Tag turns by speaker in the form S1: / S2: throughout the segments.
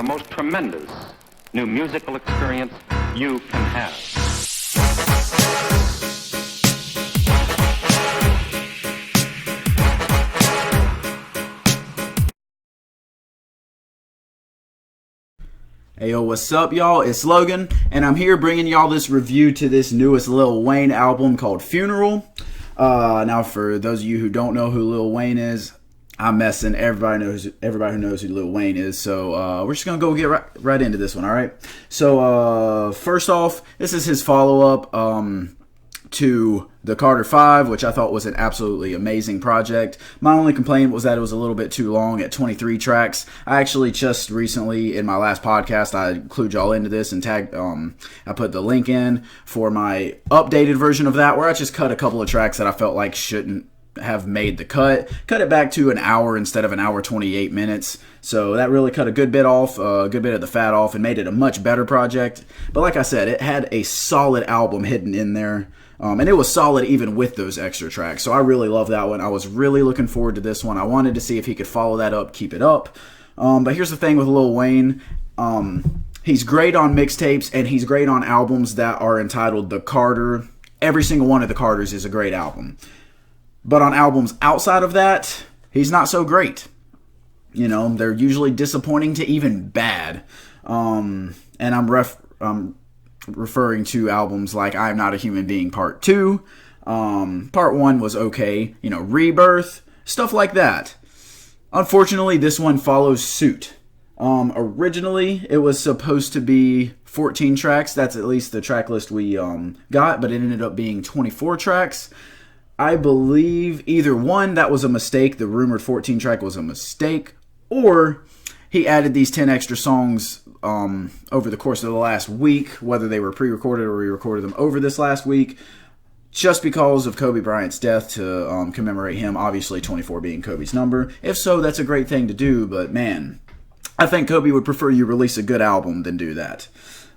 S1: the most tremendous new musical experience you can have.
S2: Hey yo, what's up y'all? It's Logan, and I'm here bringing y'all this review to this newest Lil Wayne album called Funeral. Now for those of you who don't know who Lil Wayne is, I'm messing. Everybody who knows who Lil Wayne is. So we're just gonna go get right into this one. All right. So first off, this is his follow-up to the Carter 5, which I thought was an absolutely amazing project. My only complaint was that it was a little bit too long at 23 tracks. I actually just recently, in my last podcast, I clued y'all into this and tagged, I put the link in for my updated version of that, where I just cut a couple of tracks that I felt like shouldn't have made the cut it back to an hour instead of an hour 28 minutes. So that really cut a good bit off, a good bit of the fat off, and made it a much better project. But like I said, it had a solid album hidden in there. And it was solid even with those extra tracks. So I really love that one. I was really looking forward to this one. I wanted to see if he could follow that up, keep it up. But here's the thing with Lil Wayne. He's great on mixtapes, and he's great on albums that are entitled The Carter. Every single one of the Carters is a great album. But on albums outside of that, he's not so great. You know, they're usually disappointing to even bad. And I'm referring to albums like I'm Not a Human Being Part 2. Part 1 was okay. You know, Rebirth, stuff like that. Unfortunately, this one follows suit. Originally, it was supposed to be 14 tracks. That's at least the track list we got, but it ended up being 24 tracks. I believe either one, that was a mistake. The rumored 14 track was a mistake, or he added these 10 extra songs over the course of the last week, whether they were pre-recorded or re-recorded them over this last week, just because of Kobe Bryant's death, to commemorate him, obviously 24 being Kobe's number. If so, that's a great thing to do, but man, I think Kobe would prefer you release a good album than do that.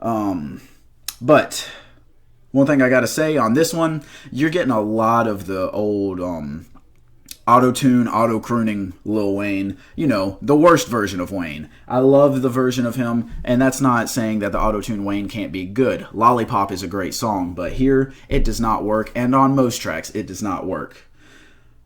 S2: But one thing I gotta say on this one, you're getting a lot of the old auto-tune, auto-crooning Lil Wayne. You know, the worst version of Wayne. I love the version of him, and that's not saying that the auto-tune Wayne can't be good. Lollipop is a great song, but here, it does not work, and on most tracks, it does not work.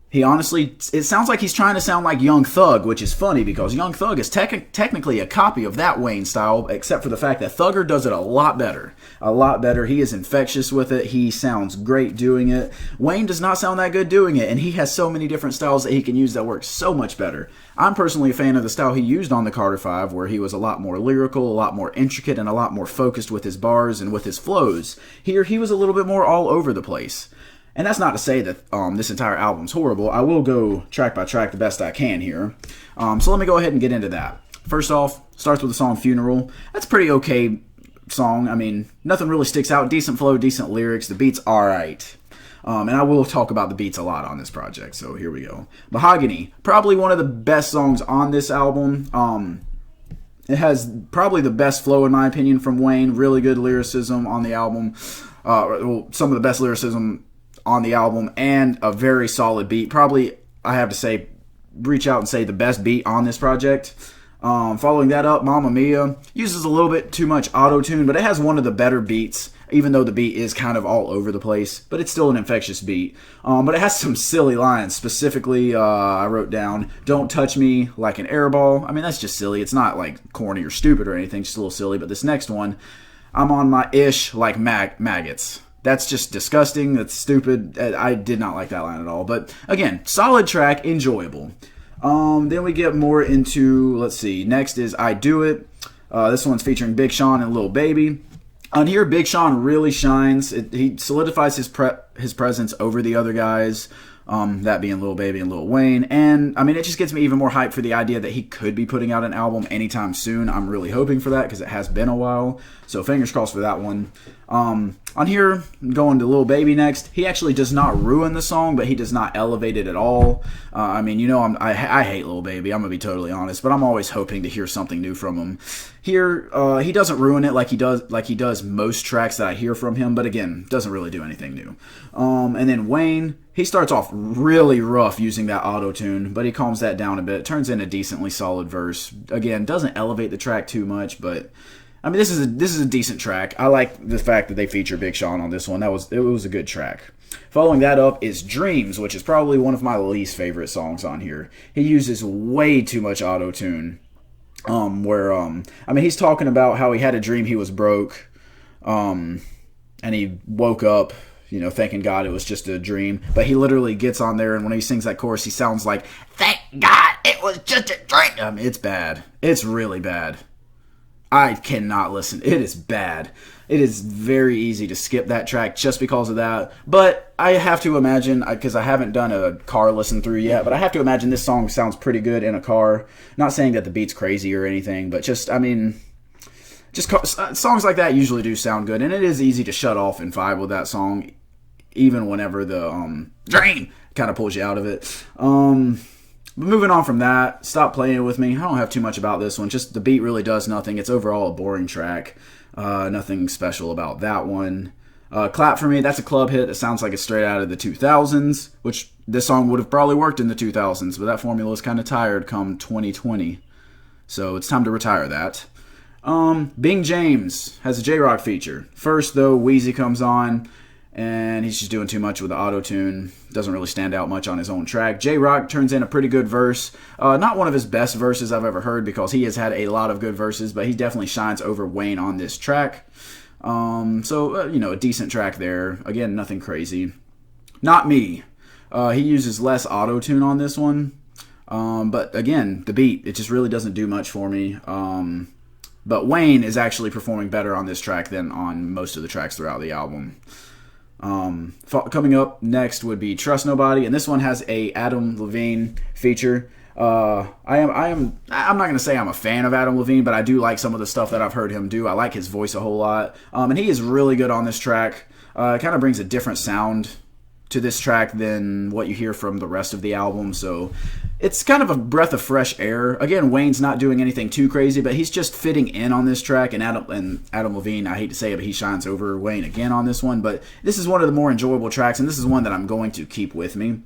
S2: He honestly, it sounds like he's trying to sound like Young Thug, which is funny because Young Thug is technically a copy of that Wayne style, except for the fact that Thugger does it a lot better. A lot better. He is infectious with it. He sounds great doing it. Wayne does not sound that good doing it, and he has so many different styles that he can use that work so much better. I'm personally a fan of the style he used on the Carter 5, where he was a lot more lyrical, a lot more intricate, and a lot more focused with his bars and with his flows. Here, he was a little bit more all over the place. And that's not to say that this entire album's horrible. I will go track by track the best I can here. So let me go ahead and get into that. First off, starts with the song Funeral. That's a pretty okay song. I mean, nothing really sticks out. Decent flow, decent lyrics. The beat's alright. And I will talk about the beats a lot on this project, so here we go. Mahogany, probably one of the best songs on this album. It has probably the best flow, in my opinion, from Wayne. Really good lyricism on the album. Some of the best lyricism on the album, and a very solid beat. Probably, I have to say, reach out and say the best beat on this project. Following that up, Mamma Mia uses a little bit too much auto-tune, but it has one of the better beats, even though the beat is kind of all over the place, but it's still an infectious beat. But it has some silly lines. Specifically, I wrote down, "Don't touch me like an airball." I mean, that's just silly. It's not like corny or stupid or anything, just a little silly. But this next one, "I'm on my ish like maggots." That's just disgusting. That's stupid. I did not like that line at all. But again, solid track, enjoyable. Then we get more into, let's see, next is I Do It. This one's featuring Big Sean and Lil Baby. On here, Big Sean really shines. He solidifies his presence over the other guys, that being Lil Baby and Lil Wayne. And, I mean, it just gets me even more hyped for the idea that he could be putting out an album anytime soon. I'm really hoping for that because it has been a while. So fingers crossed for that one. On here, going to Lil Baby next, he actually does not ruin the song, but he does not elevate it at all. I mean, you know, I hate Lil Baby, I'm going to be totally honest, but I'm always hoping to hear something new from him. Here, he doesn't ruin it like he does most tracks that I hear from him, but again, doesn't really do anything new. And then Wayne, he starts off really rough using that auto-tune, but he calms that down a bit, turns in a decently solid verse. Again, doesn't elevate the track too much, but I mean, this is a decent track. I like the fact that they feature Big Sean on this one. It was a good track. Following that up is Dreams, which is probably one of my least favorite songs on here. He uses way too much auto-tune. I mean, he's talking about how he had a dream he was broke, and he woke up, you know, thanking God it was just a dream. But he literally gets on there, and when he sings that chorus, he sounds like, "Thank God it was just a dream." I mean, it's bad. It's really bad. I cannot listen. It is bad. It is very easy to skip that track just because of that. But I have to imagine, because I haven't done a car listen through yet, but I have to imagine this song sounds pretty good in a car. Not saying that the beat's crazy or anything, but just, I mean, just songs like that usually do sound good. And it is easy to shut off and vibe with that song, even whenever the dream kind of pulls you out of it. But moving on from that, Stop Playing With Me. I don't have too much about this one. Just the beat really does nothing. It's overall a boring track. Nothing special about that one. Clap For Me, that's a club hit that sounds like it's straight out of the 2000s, which this song would have probably worked in the 2000s, but that formula is kind of tired come 2020. So it's time to retire that. Bing James has a J-Rock feature. First, though, Wheezy comes on, and he's just doing too much with the auto-tune. Doesn't really stand out much on his own track. J-Rock turns in a pretty good verse. Not one of his best verses I've ever heard, because he has had a lot of good verses, but he definitely shines over Wayne on this track. You know, a decent track there. Again, nothing crazy. Not Me. He uses less auto-tune on this one. But again, the beat, it just really doesn't do much for me. But Wayne is actually performing better on this track than on most of the tracks throughout the album. Coming up next would be Trust Nobody, and this one has a Adam Levine feature. I'm not gonna say I'm a fan of Adam Levine, but I do like some of the stuff that I've heard him do. I like his voice a whole lot, and he is really good on this track. It kind of brings a different sound to this track than what you hear from the rest of the album, so it's kind of a breath of fresh air. Again, Wayne's not doing anything too crazy, but he's just fitting in on this track, and Adam Levine, I hate to say it, but he shines over Wayne again on this one, but this is one of the more enjoyable tracks, and this is one that I'm going to keep with me.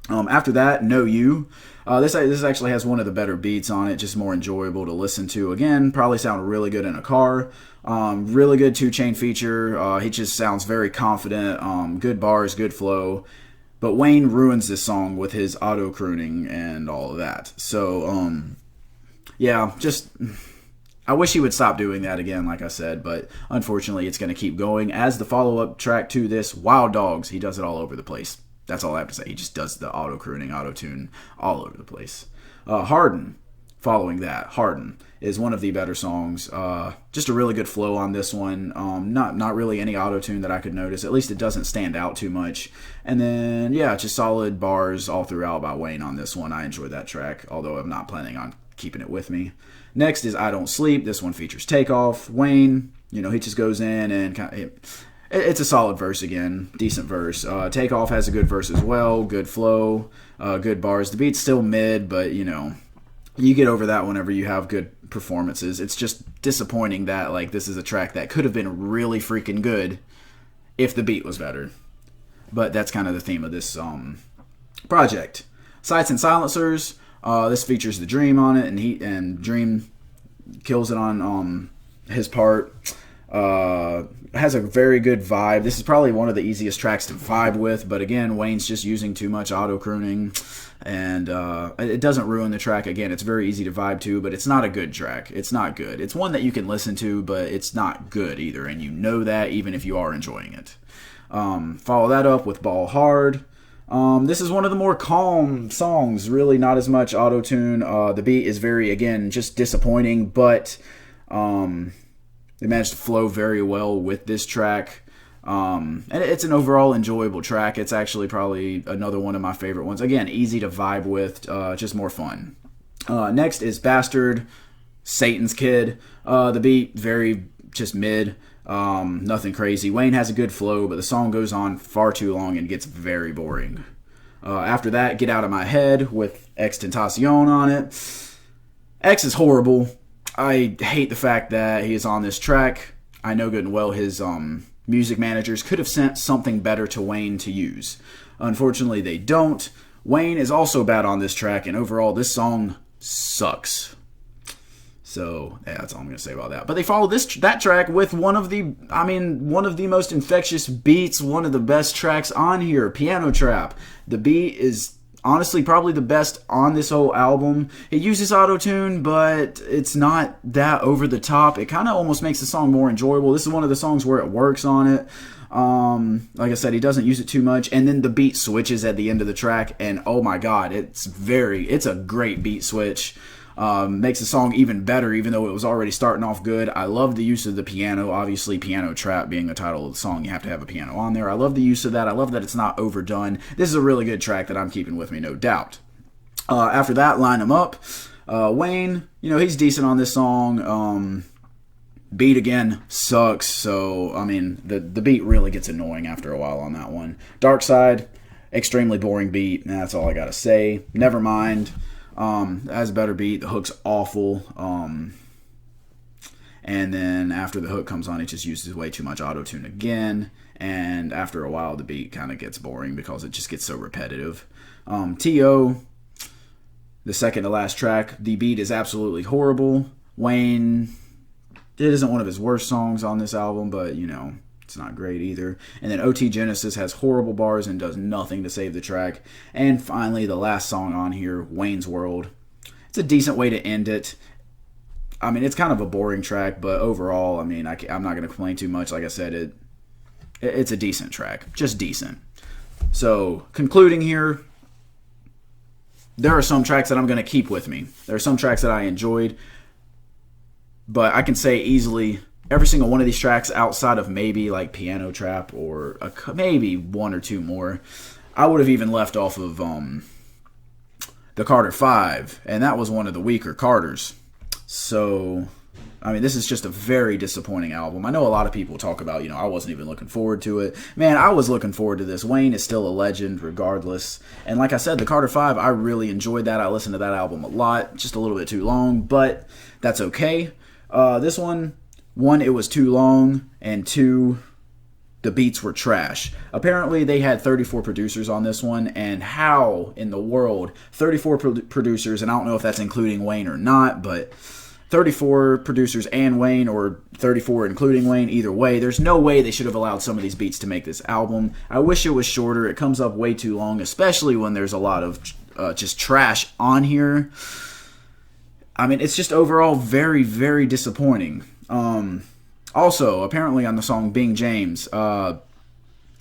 S2: After that, Know You. This actually has one of the better beats on it, just more enjoyable to listen to. Again, probably sound really good in a car. Really good 2 Chainz feature. He just sounds very confident. Good bars, good flow. But Wayne ruins this song with his auto-crooning and all of that. So, yeah, just I wish he would stop doing that again, like I said. But unfortunately, it's going to keep going. As the follow-up track to this, Wild Dogs, he does it all over the place. That's all I have to say. He just does the auto-crooning, auto-tune all over the place. Harden, following that, Harden is one of the better songs. Just a really good flow on this one. Not really any auto-tune that I could notice. At least it doesn't stand out too much. And then, yeah, just solid bars all throughout by Wayne on this one. I enjoyed that track, although I'm not planning on keeping it with me. Next is I Don't Sleep. This one features Takeoff. Wayne, you know, he just goes in and it's a solid verse again. Decent verse. Takeoff has a good verse as well. Good flow. Good bars. The beat's still mid, but, you know, you get over that whenever you have good performances. It's just disappointing that, like, this is a track that could have been really freaking good if the beat was better. But that's kind of the theme of this project. Sights and Silencers. This features The Dream on it, and Dream kills it on his part. Has a very good vibe. This is probably one of the easiest tracks to vibe with, but again, Wayne's just using too much auto-crooning, and it doesn't ruin the track. Again, it's very easy to vibe to, but it's not a good track. It's not good. It's one that you can listen to, but it's not good either, and you know that even if you are enjoying it. Follow that up with Ball Hard. This is one of the more calm songs, really not as much auto-tune. The beat is very, again, just disappointing, but they managed to flow very well with this track. And it's an overall enjoyable track. It's actually probably another one of my favorite ones. Again, easy to vibe with, just more fun. Next is Bastard, Satan's Kid. The beat, very just mid. Nothing crazy. Wayne has a good flow, but the song goes on far too long and gets very boring. After that, Get Out of My Head with Extentacion on it. X is horrible. I hate the fact that he is on this track. I know good and well his music managers could have sent something better to Wayne to use. Unfortunately, they don't. Wayne is also bad on this track, and overall, this song sucks. So yeah, that's all I'm gonna say about that. But they follow that track with one of the most infectious beats, one of the best tracks on here, Piano Trap. The beat is honestly probably the best on this whole album. It uses auto-tune, but it's not that over the top. It kind of almost makes the song more enjoyable. This is one of the songs where it works on it. Like I said, he doesn't use it too much, and then the beat switches at the end of the track, and oh my god, it's a great beat switch. Makes the song even better, even though it was already starting off good. I love the use of the piano. Obviously, Piano Trap being the title of the song, you have to have a piano on there. I love the use of that. I love that it's not overdone. This is a really good track that I'm keeping with me, no doubt. After that, Line 'Em Up. Wayne, he's decent on this song. Beat again sucks, so the beat really gets annoying after a while on that one. Dark Side, extremely boring beat. That's all I gotta say. Nevermind. Has a better beat. The hook's awful. And then after the hook comes on, it just uses way too much auto-tune again. And after a while, the beat kind of gets boring because it just gets so repetitive. T.O., the second to last track, the beat is absolutely horrible. Wayne, it isn't one of his worst songs on this album, but, it's not great either. And then OT Genesis has horrible bars and does nothing to save the track. And finally, the last song on here, Wayne's World. It's a decent way to end it. It's kind of a boring track, but overall, I'm not going to complain too much. Like I said, it's a decent track. Just decent. So, concluding here, there are some tracks that I'm going to keep with me. There are some tracks that I enjoyed, but I can say easily every single one of these tracks, outside of maybe like Piano Trap or maybe one or two more, I would have even left off of the Carter 5, and that was one of the weaker Carters. So, this is just a very disappointing album. I know a lot of people talk about, I wasn't even looking forward to it. Man, I was looking forward to this. Wayne is still a legend regardless. And like I said, the Carter 5, I really enjoyed that. I listened to that album a lot. Just a little bit too long, but that's okay. This one, it was too long, and two, the beats were trash. Apparently, they had 34 producers on this one, and how in the world 34 producers, and I don't know if that's including Wayne or not, but 34 producers and Wayne, or 34 including Wayne, either way, there's no way they should have allowed some of these beats to make this album. I wish it was shorter. It comes up way too long, especially when there's a lot of just trash on here. It's just overall very, very disappointing. Also, apparently on the song Bing James, I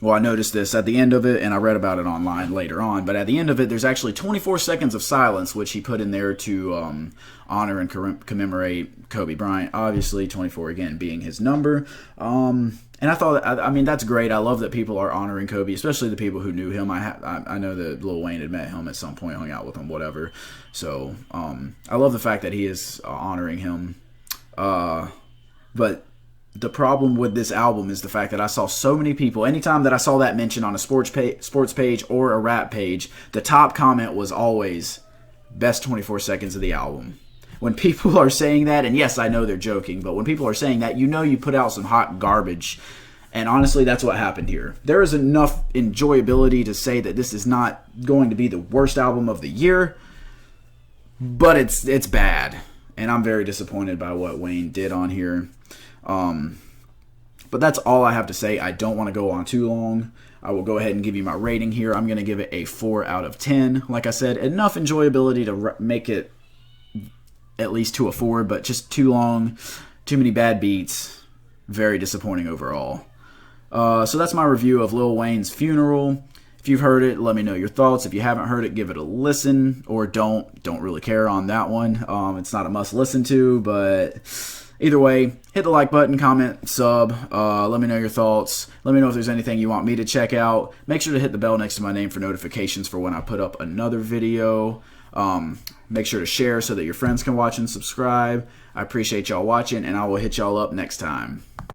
S2: noticed this at the end of it, and I read about it online later on, but at the end of it, there's actually 24 seconds of silence, which he put in there to honor and commemorate Kobe Bryant. Obviously, 24, again, being his number. And I thought, that's great. I love that people are honoring Kobe, especially the people who knew him. I know that Lil Wayne had met him at some point, hung out with him, whatever. So, I love the fact that he is honoring him. But the problem with this album is the fact that I saw so many people, anytime that I saw that mentioned on a sports page or a rap page, the top comment was always, best 24 seconds of the album. When people are saying that, and yes, I know they're joking, but when people are saying that, you put out some hot garbage. And honestly, that's what happened here. There is enough enjoyability to say that this is not going to be the worst album of the year, but it's bad. And I'm very disappointed by what Wayne did on here. But that's all I have to say. I don't want to go on too long. I will go ahead and give you my rating here. I'm going to give it a 4 out of 10. Like I said, enough enjoyability to make it at least to a 4, but just too long, too many bad beats. Very disappointing overall. So that's my review of Lil Wayne's Funeral. If you've heard it, let me know your thoughts. If you haven't heard it, give it a listen, or don't really care on that one. It's not a must listen to, but either way, hit the like button, comment, sub. Let me know your thoughts. Let me know if there's anything you want me to check out. Make sure to hit the bell next to my name for notifications for when I put up another video. Make sure to share so that your friends can watch and subscribe. I appreciate y'all watching, and I will hit y'all up next time.